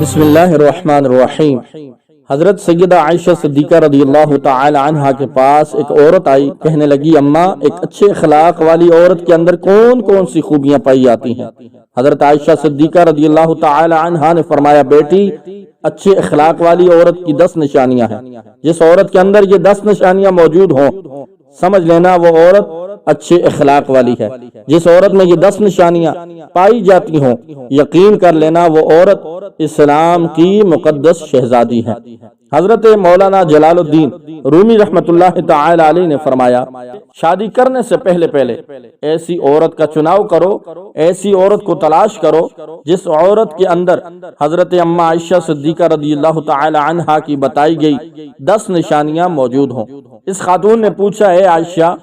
بسم اللہ الرحمن الرحیم۔ حضرت سیدہ عائشہ صدیقہ رضی اللہ تعالی عنہا کے پاس ایک عورت آئی، کہنے لگی اماں، ایک اچھے اخلاق والی عورت کے اندر کون کون سی خوبیاں پائی جاتی ہیں؟ حضرت عائشہ صدیقہ رضی اللہ تعالی عنہا نے فرمایا، بیٹی، اچھے اخلاق والی عورت کی 10 نشانیاں ہیں۔ جس عورت کے اندر یہ 10 نشانیاں موجود ہوں، سمجھ لینا وہ عورت اچھے اخلاق والی ہے۔ جس عورت میں یہ 10 نشانیاں پائی جاتی ہوں، یقین کر لینا وہ عورت اسلام کی مقدس شہزادی ہے۔ حضرت مولانا جلال الدین رومی رحمت اللہ تعالی علیہ نے فرمایا، شادی کرنے سے پہلے ایسی عورت کا چناؤ کرو، ایسی عورت کو تلاش کرو جس عورت کے اندر حضرت اماں عائشہ صدیقہ رضی اللہ تعالی عنہا کی بتائی گئی 10 نشانیاں موجود ہوں۔ اس خاتون نے پوچھا، اے عائشہ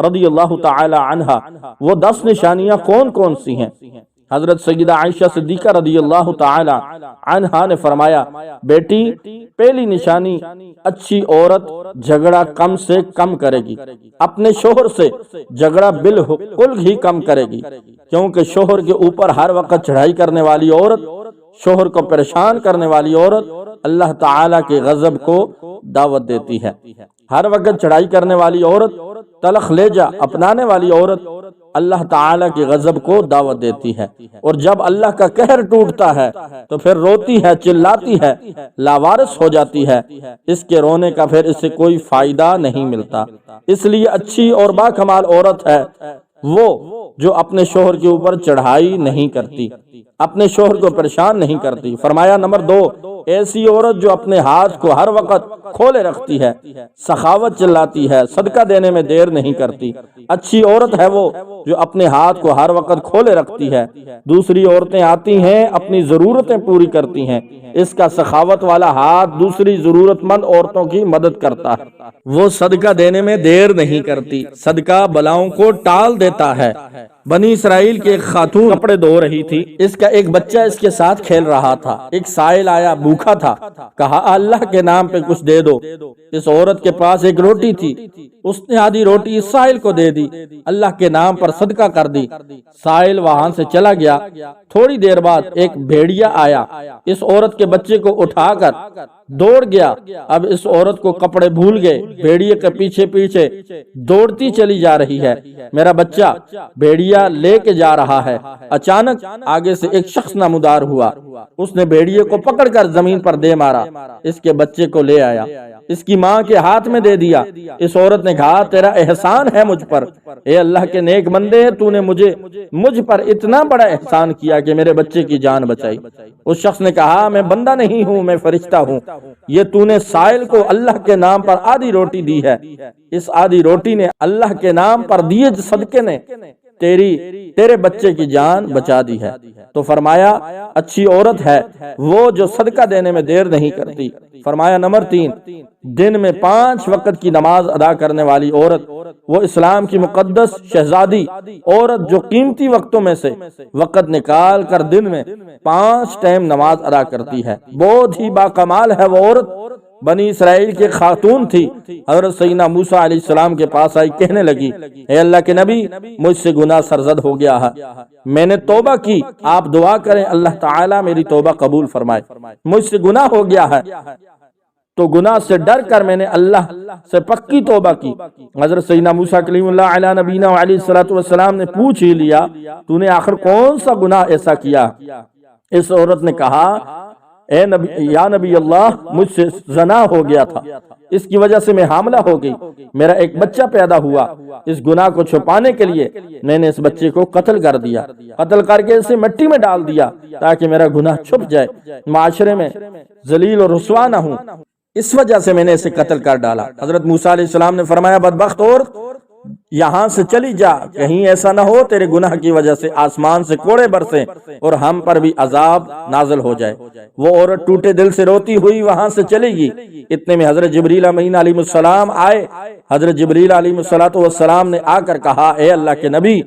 رضی اللہ تعالی عنہا، وہ 10 نشانیاں کون کون سی ہیں؟ حضرت سیدہ عائشہ صدیقہ رضی اللہ تعالی عنہا نے فرمایا، بیٹی، پہلی نشانی، اچھی عورت جھگڑا کم سے کم کرے گی، اپنے شوہر سے جھگڑا بالکل ہی کم کرے گی، کیونکہ شوہر کے اوپر ہر وقت چڑھائی کرنے والی عورت، شوہر کو پریشان کرنے والی عورت اللہ تعالی کے غضب کو دعوت دیتی ہے۔ ہر وقت چڑھائی کرنے والی عورت، تلخ لہجہ اپنانے والی عورت اللہ تعالی کے غضب کو دعوت دیتی ہے، اور جب اللہ کا قہر ٹوٹتا ہے تو پھر روتی ہے، چلاتی ہے، لاوارث ہو جاتی ہے۔ اس کے رونے کا پھر اسے کوئی فائدہ نہیں ملتا۔ اس لیے اچھی اور باکمال عورت ہے وہ جو اپنے شوہر کے اوپر چڑھائی نہیں کرتی، اپنے شوہر کو پریشان نہیں کرتی۔ فرمایا نمبر 2، ایسی عورت جو اپنے ہاتھ کو ہر وقت کھولے رکھتی ہے، سخاوت چلاتی ہے، صدقہ دینے میں دیر نہیں کرتی۔ اچھی عورت ہے وہ جو اپنے ہاتھ کو ہر وقت کھولے رکھتی ہے۔ دوسری عورتیں آتی ہیں، اپنی ضرورتیں پوری کرتی ہیں، اس کا سخاوت والا ہاتھ دوسری ضرورت مند عورتوں کی مدد کرتا ہے۔ وہ صدقہ دینے میں دیر نہیں کرتی، صدقہ بلاؤں کو ٹال دیتا ہے۔ بنی اسرائیل کی ایک خاتون کپڑے دھو رہی تھی، اس کا ایک بچہ اس کے ساتھ کھیل رہا تھا۔ ایک سائل آیا، بھوکا تھا، کہا اللہ کے نام پہ کچھ دے دو۔ اس عورت کے پاس ایک روٹی تھی، اس نے آدھی روٹی اس سائل کو دے دی، اللہ کے نام پر صدقہ کر دی۔ سائل وہاں سے چلا گیا۔ تھوڑی دیر بعد ایک بھیڑیا آیا، اس عورت کے بچے کو اٹھا کر دوڑ گیا۔ اب اس عورت کو کپڑے بھول گئے، بھیڑیے کے پیچھے پیچھے دوڑتی چلی جا رہی ہے، میرا بچہ بھیڑیا لے کے جا رہا ہے۔ اچانک آگے سے ایک شخص نمودار ہوا، اس نے بھیڑیے کو پکڑ کر زمین پر دے مارا، اس کے بچے کو لے آیا، اس کی ماں کے ہاتھ میں دے دیا۔ اس عورت نے کہا، تیرا احسان ہے مجھ پر، اے اللہ کے نیک بندے، تو نے مجھ پر اتنا بڑا احسان کیا کہ میرے بچے کی جان بچائی۔ اس شخص نے کہا، میں بندہ نہیں ہوں، میں فرشتہ ہوں، یہ تو نے سائل کو اللہ کے نام پر آدھی روٹی دی ہے، اس آدھی روٹی نے اللہ کے نام پر دیے صدقے نے تیرے بچے کی جان بچا دی ہے۔ تو فرمایا اچھی عورت ہے وہ جو صدقہ دینے میں دیر نہیں کرتی۔ فرمایا نمبر 3، دن میں 5 وقت کی نماز ادا کرنے والی عورت، وہ اسلام کی مقدس شہزادی عورت جو قیمتی وقتوں میں سے وقت نکال کر دن میں 5 ٹائم نماز ادا کرتی ہے۔ بہت ہی باکمال ہے وہ عورت۔ بنی اسرائیل کی خاتون تھی، حضرت سیدنا موسیٰ علیہ السلام کے پاس آئی، کہنے لگی، اے اللہ کے نبی، مجھ سے گناہ سرزد ہو گیا ہے، میں نے توبہ کی، آپ دعا کریں اللہ تعالیٰ میری توبہ قبول فرمائے، مجھ سے گناہ ہو گیا ہے۔ تو گناہ سے ڈر کر میں نے اللہ سے پکی توبہ کی۔ حضرت سیدنا موسیٰ کلیم اللہ علیہ نبینا علیہ السلام نے پوچھ ہی لیا، تو نے آخر کون سا گناہ ایسا کیا؟ اس عورت نے کہا، اے نبی، یا نبی اللہ، مجھ سے زنا ہو گیا تھا، اس کی وجہ سے میں حاملہ ہو گئی، میرا ایک بچہ پیدا ہوا، اس گناہ کو چھپانے کے لیے میں نے اس بچے کو قتل کر دیا، قتل کر کے اسے مٹی میں ڈال دیا تاکہ میرا گناہ چھپ جائے، معاشرے میں ذلیل اور رسوا نہ ہوں، اس وجہ سے میں نے اسے قتل کر ڈالا۔ حضرت موسیٰ علیہ السلام نے فرمایا، بدبخت عورت، یہاں سے چلی جا، کہیں ایسا نہ ہو تیرے گناہ کی وجہ سے آسمان سے کوڑے برسیں اور ہم پر بھی عذاب نازل ہو جائے۔ وہ عورت ٹوٹے دل سے روتی ہوئی وہاں سے چلی گئی۔ اتنے میں حضرت جبریل امین علیہ السلام آئے۔ حضرت جبریل علیہ السلام نے آ کر کہا، اے اللہ کے نبی،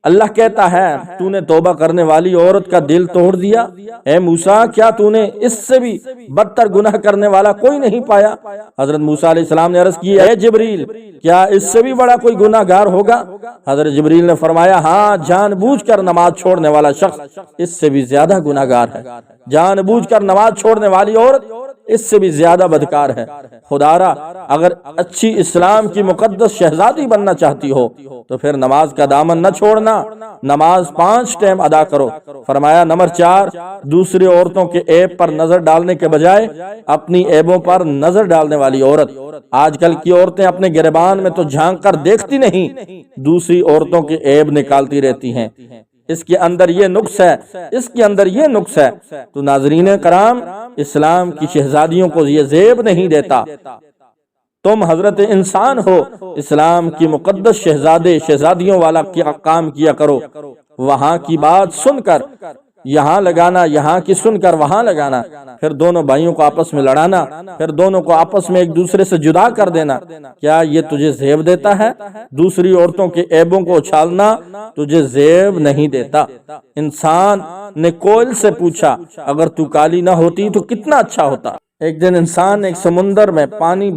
اللہ کہتا ہے تو نے توبہ کرنے والی عورت کا دل توڑ دیا، اے موسیٰ کیا تو نے اس سے بھی بدتر گناہ کرنے والا کوئی نہیں پایا؟ حضرت موسیٰ علیہ السلام نے عرض کی اے جبریل کیا اس سے بھی بڑا کوئی گناہ گار ہوگا؟ حضرت جبریل نے فرمایا ہاں، جان بوجھ کر نماز چھوڑنے والا شخص اس سے بھی زیادہ گناہ گار ہے، جان بوجھ کر نماز چھوڑنے والی عورت اس سے بھی زیادہ بدکار ہے۔ خدارا اگر اچھی اسلام کی مقدس شہزادی بننا چاہتی ہو تو پھر نماز کا دامن نہ چھوڑنا، نماز 5 ٹائم ادا کرو۔ فرمایا نمبر 4، دوسری عورتوں کے عیب پر نظر ڈالنے کے بجائے اپنی عیبوں پر نظر ڈالنے والی عورت۔ آج کل کی عورتیں اپنے گریبان میں تو جھانک کر دیکھتی نہیں، دوسری عورتوں کے عیب نکالتی رہتی ہیں۔ اس کے اندر یہ نقص ہے، اس کے اندر یہ نقص ہے۔ تو ناظرین کرام، اسلام کی شہزادیوں کو یہ زیب نہیں دیتا۔ تم حضرت انسان ہو، اسلام کی مقدس شہزادیوں والا کام کیا کرو۔ وہاں کی بات سن کر یہاں لگانا، یہاں کی سن کر وہاں لگانا، پھر دونوں بھائیوں کو آپس میں لڑانا، پھر دونوں کو آپس میں ایک دوسرے سے جدا کر دینا، کیا یہ تجھے زیب دیتا ہے؟ دوسری عورتوں کے عیبوں کو اچھالنا تجھے زیب نہیں دیتا۔ انسان نے کوئل سے پوچھا اگر تو کالی نہ ہوتی تو کتنا اچھا ہوتا۔ ایک دن انسان نے ایک سمندر میں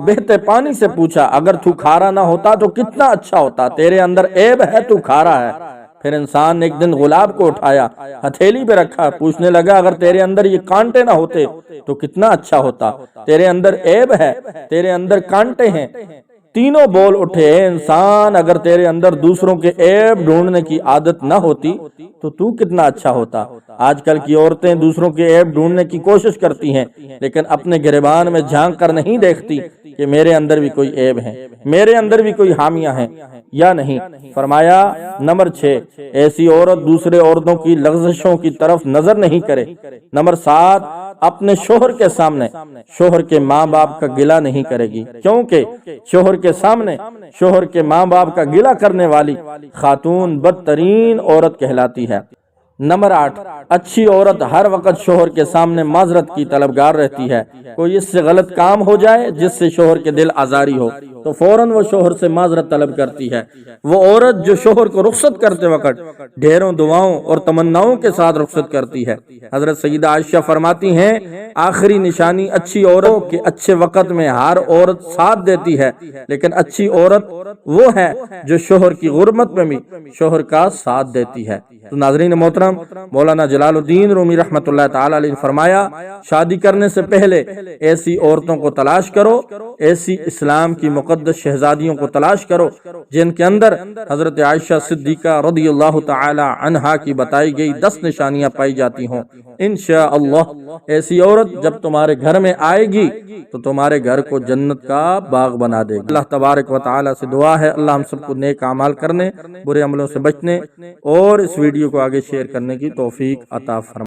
بہتے پانی سے پوچھا اگر تو کھارا نہ ہوتا تو کتنا اچھا ہوتا، تیرے اندر عیب ہے، تو کھارا ہے۔ پھر انسان نے ایک دن گلاب کو اٹھایا، ہتھیلی پہ رکھا، پوچھنے لگا اگر تیرے اندر یہ کانٹے نہ ہوتے تو کتنا اچھا ہوتا، تیرے اندر عیب ہے، تیرے اندر کانٹے ہیں۔ تینوں بول اٹھے اے انسان اگر تیرے اندر دوسروں کے عیب ڈھونڈنے کی عادت نہ ہوتی تو کتنا اچھا ہوتا۔ آج کل کی عورتیں دوسروں کے عیب ڈھونڈنے کی کوشش کرتی ہیں لیکن اپنے گریبان میں جھانک کر نہیں دیکھتی کہ میرے اندر بھی کوئی عیب ہے، میرے اندر بھی کوئی خامیاں ہیں یا نہیں۔ فرمایا نمبر 6، ایسی عورت دوسرے عورتوں کی لغزشوں کی طرف نظر نہیں کرے۔ نمبر 7، اپنے شوہر کے سامنے شوہر کے ماں باپ کا گلہ نہیں کرے گی، کیونکہ شوہر کے سامنے شوہر کے ماں باپ کا گلہ کرنے والی خاتون بدترین عورت کہلاتی ہے۔ نمبر 8، اچھی عورت ہر وقت شوہر کے سامنے معذرت کی طلبگار رہتی ہے۔ کوئی اس سے غلط کام ہو جائے جس سے شوہر کے دل آزاری ہو تو فوراً وہ شوہر سے معذرت طلب کرتی ہے۔ وہ عورت جو شوہر کو رخصت کرتے وقت ڈھیروں دعاؤں اور تمناؤں کے ساتھ رخصت کرتی ہے۔ حضرت سیدہ عائشہ فرماتی ہیں آخری نشانی اچھی عورتوں کے اچھے وقت میں ہر عورت ساتھ دیتی ہے، لیکن اچھی عورت وہ ہے جو شوہر کی غربت میں بھی شوہر کا ساتھ دیتی ہے۔ تو ناظرین محترم، مولانا جلال الدین رومی رحمۃ اللہ تعالی علیہ نے فرمایا شادی کرنے سے پہلے ایسی عورتوں کو تلاش کرو، ایسی اسلام کی مقدس شہزادیوں کو تلاش کرو جن کے اندر حضرت عائشہ صدیقہ رضی اللہ تعالی عنہا کی بتائی گئی 10 نشانیاں پائی جاتی ہوں۔ انشاءاللہ ایسی عورت جب تمہارے گھر میں آئے گی تو تمہارے گھر کو جنت کا باغ بنا دے گی۔ اللہ تبارک و تعالی سے دعا ہے اللہ ہم سب کو نیک اعمال کرنے، برے عملوں سے بچنے اور اس ویڈیو کو آگے شیئر کرنے کی توفیق عطا فرمائے۔